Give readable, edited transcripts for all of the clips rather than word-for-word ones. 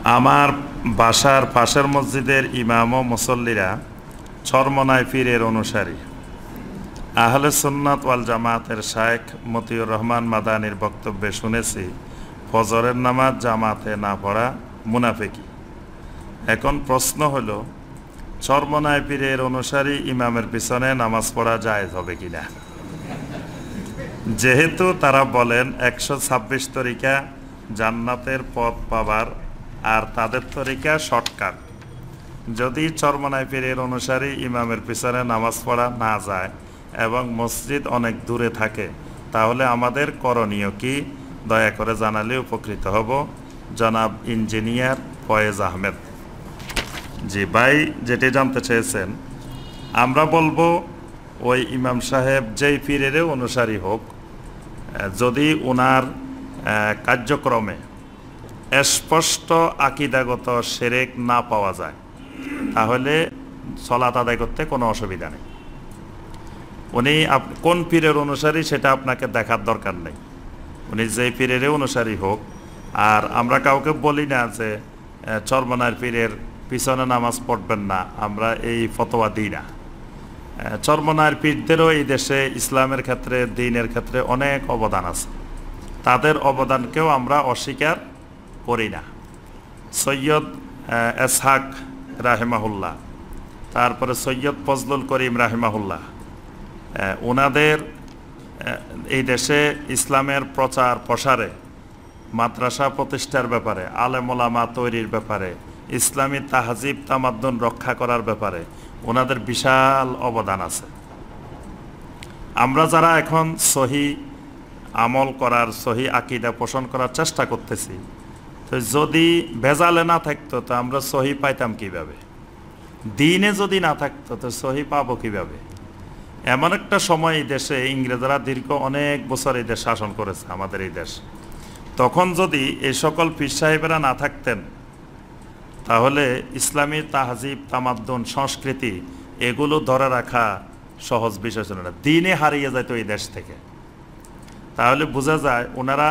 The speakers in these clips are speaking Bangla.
আমার বাসার পাশের মসজিদের ইমাম ও মুসল্লিরা চরমনায় পীরের অনুসারী। আহলে সুন্নাত ওয়াল জামাতের শায়েখ মতিউর রহমান মাদানির বক্তব্যে শুনেছি ফজরের নামাজ জামাতে না পড়া মুনাফিকি। এখন প্রশ্ন হলো, চরমনায় পীরের অনুসারী ইমামের পিছনে নামাজ পড়া জায়েজ হবে কিনা? যেহেতু তারা বলেন 126 তরিকা জান্নাতের পথ পাবার, আর তাদের তরিকা শর্টকাট। যদি চরমনায় পীরের অনুসারী ইমামের পিছনে নামাজ পড়া না যায় এবং মসজিদ অনেক দূরে থাকে, তাহলে আমাদের করণীয় কি? দয়া করে জানালে উপকৃত হব। জনাব ইঞ্জিনিয়ার ফয়েজ আহমেদ। জি ভাই, যেটি জানতে চেয়েছেন, আমরা বলবো ওই ইমাম সাহেব যেই পীরের অনুসারী হোক, যদি ওনার কার্যক্রমে স্পষ্ট আকীদাগত শিরক না পাওয়া যায়, তাহলে সালাত আদায় করতে কোনো অসুবিধা নেই। উনি কোন পীরের অনুসারী সেটা আপনাকে দেখার দরকার নেই। উনি যেই পীরের অনুসারী হোক, আর আমরা কাউকে বলি না যে চরমনার পীরের পিছনে নামাজ পড়বেন না, আমরা এই ফতোয়া দিই না। চরমনার পীরদেরও এই দেশে ইসলামের ক্ষেত্রে, দ্বীনের ক্ষেত্রে অনেক অবদান আছে, তাদের অবদানকেও আমরা অস্বীকার করি না। সৈয়দ এসহাক রাহেমাহুল্লাহ, তারপরে সৈয়দ ফজলুল করিম রাহেমাহুল্লাহ, ওনাদের এই দেশে ইসলামের প্রচার প্রসারে, মাদ্রাসা প্রতিষ্ঠার ব্যাপারে, আলেম ওলামা তৈরির ব্যাপারে, ইসলামী তাহজিব তামাদ্দুন রক্ষা করার ব্যাপারে ওনাদের বিশাল অবদান আছে। আমরা যারা এখন সহি আমল করার, সহি আকীদা পোষণ করার চেষ্টা করতেছি, তো যদি ভেজালে না থাকতো তো আমরা সহি পাইতাম কিভাবে? দ্বীনে যদি না থাকতো তো সহি পাবো কিভাবে? এমন একটা সময় এই দেশে ইংরেজরা দীর্ঘ অনেক বছর এই দেশ শাসন করেছে, আমাদের এই দেশ। তখন যদি এই সকল পীর সাহেবেরা না থাকতেন, তাহলে ইসলামী তাহজিব তামাদ্দুন সংস্কৃতি এগুলো ধরে রাখা সহজ বিষয় ছিল না, দ্বীনে হারিয়ে যেত এই দেশ থেকে। তাহলে বোঝা যায় ওনারা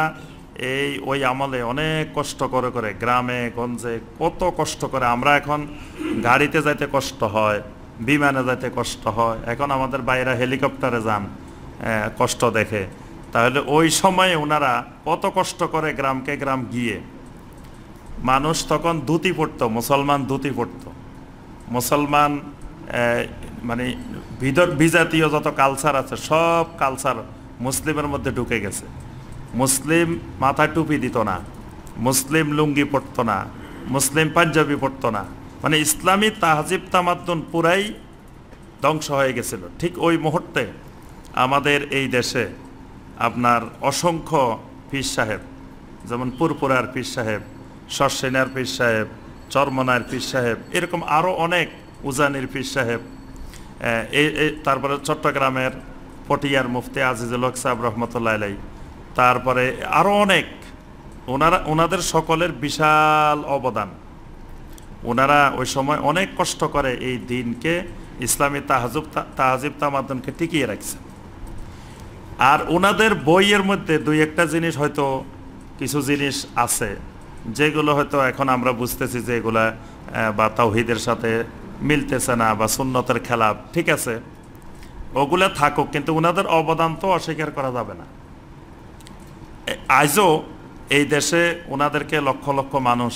ওই আমলে অনেক কষ্ট করে করে গ্রামে গঞ্জে কত কষ্ট করে। আমরা এখন গাড়িতে যাইতে কষ্ট হয়, বিমানে যাইতে কষ্ট হয়, এখন আমাদের বাইরে হেলিকপ্টারে যান, কষ্ট দেখে। তাহলে ওই সময়ে ওনারা কত কষ্ট করে গ্রামকে গ্রাম গিয়ে, মানুষ তখন ধুতি পড়তো, মুসলমান ধুতি পড়তো, মুসলমান মানে বিজাতীয় যত কালচার আছে সব কালচার মুসলিমের মধ্যে ঢুকে গেছে। মুসলিম মাথায় টুপি দিত না, মুসলিম লুঙ্গি পরতো না, মুসলিম পাঞ্জাবি পরতো না, মানে ইসলামী তাহজিব তামাদ্দুন পুরাই ধ্বংস হয়ে গেছিল। ঠিক ওই মুহূর্তে আমাদের এই দেশে আপনার অসংখ্য পীর সাহেব, যেমন পুরপুরার পীর সাহেব, শর্ষিনার পীর সাহেব, চরমনার পীর সাহেব, এরকম আরও অনেক, উজানির পীর সাহেব, তারপরে চট্টগ্রামের পটিয়ার মুফতি আজিজুল হক সাহেব রহমতুল্লাহ আলাইহি, তারপরে আরও অনেক, ওনাদের সকলের বিশাল অবদান। ওনারা ওই সময় অনেক কষ্ট করে এই দিনকে, ইসলামী তাহজিব তামাদ্দুনকে টিকিয়ে রাখছে। আর ওনাদের বইয়ের মধ্যে দুই একটা জিনিস, হয়তো কিছু জিনিস আছে যেগুলো হয়তো এখন আমরা বুঝতেছি যে এগুলা বা তাওহীদের সাথে মিলতেছে না বা সুন্নতের খেলাফ, ঠিক আছে, ওগুলা থাকুক, কিন্তু ওনাদের অবদান তো অস্বীকার করা যাবে না। আজও এই দেশে ওনাদেরকে লক্ষ লক্ষ মানুষ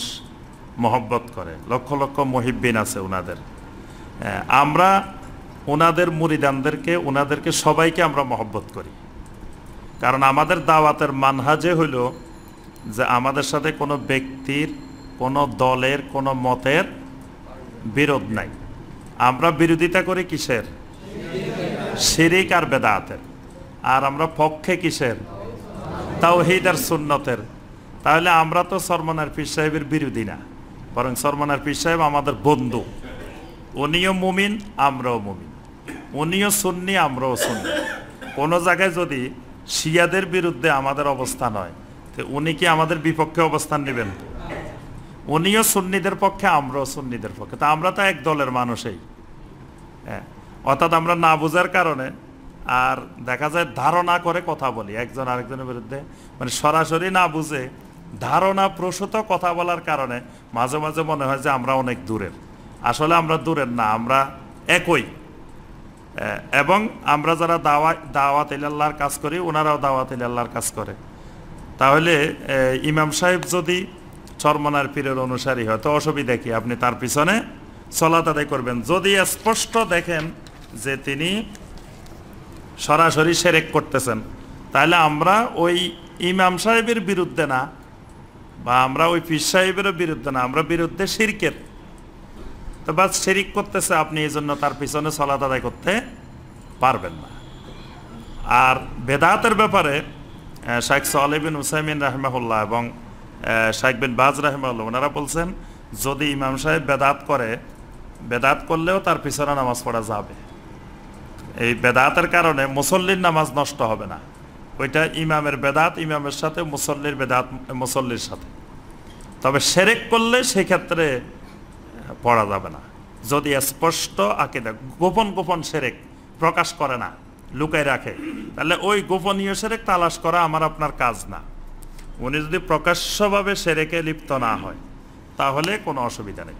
মহব্বত করে, লক্ষ লক্ষ মুহিব্বিন আছে ওনাদের। আমরা ওনাদের মুরিদানদেরকে, ওনাদেরকে সবাইকে আমরা মহব্বত করি, কারণ আমাদের দাওয়াতের মানহাজে হইল যে আমাদের সাথে কোনো ব্যক্তির, কোনো দলের, কোনো মতের বিরোধ নাই। আমরা বিরোধিতা করি কিসের? শিরিক আর বেদাতের। আর আমরা পক্ষে কিসের? তাওহীদ আর সুন্নতের। তাহলে আমরা তো চরমনার পীর সাহেবের বিরোধী না, বরং চরমনার পীর সাহেব আমাদের বন্ধু। উনিও মুমিন, আমরাও মুমিন, উনিও সুন্নি, আমরাও সুন্নি। কোনো জায়গায় যদি শিয়াদের বিরুদ্ধে আমাদের অবস্থান হয়, তো উনি কি আমাদের বিপক্ষে অবস্থান নেবেন? উনিও সুন্নিদের পক্ষে, আমরাও সুন্নিদের পক্ষে। তা আমরা তো এক দলের মানুষই। অর্থাৎ আমরা না বোঝার কারণে আর দেখা যায় ধারণা করে কথা বলি একজন আরেকজনের বিরুদ্ধে, মানে সরাসরি না বুঝে ধারণা প্রসূত কথা বলার কারণে মাঝে মাঝে মনে হয় যে আমরা অনেক দূরের। আসলে আমরা দূরের না, আমরা একই। এবং আমরা যারা দাওয়াত ইলাল্লাহর কাজ করি, ওনারাও দাওয়াত ইলাল্লাহর কাজ করে। তাহলে ইমাম সাহেব যদি চরমনার পীরের অনুসারী হয় তো অসুবিধা কি? আপনি তার পিছনে সালাত আদায় করবেন। যদি স্পষ্ট দেখেন যে তিনি সরাসরি শিরক করতেছেন, তাহলে আমরা ওই ইমাম সাহেবের বিরুদ্ধে না, বা আমরা ওই পীর সাহেবেরও বিরুদ্ধে না, আমরা বিরুদ্ধে শিরকের। তো বাস শিরিক করতেছে, আপনি এই জন্য তার পিছনে সালাত আদায় করতে পারবেন না। আর বেদাতের ব্যাপারে শাইখ সালেহ বিন উসাইমিন রাহিমাহুল্লাহ এবং শাইখ বিন বাজ রাহিমাহুল্লাহ ওনারা বলছেন, যদি ইমাম সাহেব বেদাত করে, বেদাত করলেও তার পিছনে নামাজ পড়া যাবে। এই বেদাতের কারণে মুসল্লির নামাজ নষ্ট হবে না। ওইটা ইমামের বেদাত ইমামের সাথে, মুসল্লির বেদাত মুসল্লির সাথে। তবে শিরক করলে সেক্ষেত্রে পড়া যাবে না। যদি স্পষ্ট আকীদা, গোপন গোপন শিরক প্রকাশ করে না, লুকায় রাখে, তাহলে ওই গোপনীয় শিরক তালাশ করা আমার আপনার কাজ না। উনি যদি প্রকাশ্যভাবে শিরকে লিপ্ত না হয় তাহলে কোনো অসুবিধা নেই।